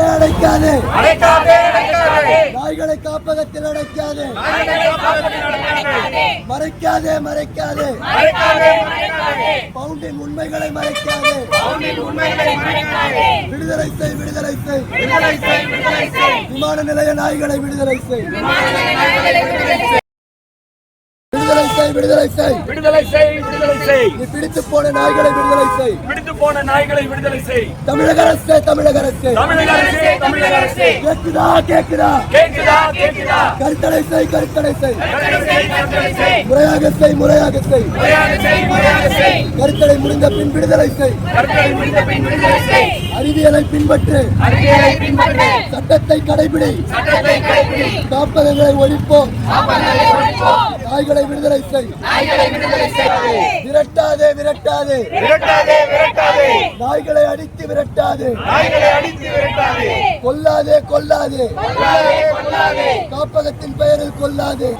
அடைக்காதே அடைக்காதே அடைக்காதே நாய்களை காப்பகத்தில் அடைக்காதே மறைக்காதே மறைக்காதே பவுண்டின் உண்மைகளை மறைக்காதே விடுதலை செய் விடுதலை செய் விமான நிலைய நாய்களை விடுதலை செய் விடுதலை செய் விடுதலை செய் விடுதலை செய் விடுதலை செய் நீ பிடித்து போன நாய்களை விடுதலை செய் பிடித்து போன நாய்களை விடுதலை செய் தமிழக அரசே தமிழக அரசே தமிழக அரசே தமிழக அரசே கேக்குதா கேக்குதா கேக்குதா கேக்குதா கருத்தடை செய் கருத்தடை செய் கருத்தடை செய் முறையாக செய் முறையாக செய் முறையாக செய் முறையாக செய் கருத்தடை முடிந்த பின் விடுதலை செய் கருத்தடை முடிந்த பின் விடுதலை செய் அறிவியலை பின்பற்று அறிவியலை பின்பற்று சட்டத்தை கடைபிடி சட்டத்தை கடைபிடி காப்பகங்களை ஒழிப்போம் காப்பகங்களை ஒழிப்போம் நாய்களை விடுதலை செய் நாய்களை விடுதலை செய் விரட்டாதே விரட்டாதே விரட்டாதே விரட்டாதே நாய்களை அடித்து விரட்டாதே நாய்களை அடித்து விரட்டாதே கொல்லாதே கொல்லாதே கொல்லாதே கொல்லாதே காப்பகத்தின் பெயரில் கொல்லாதே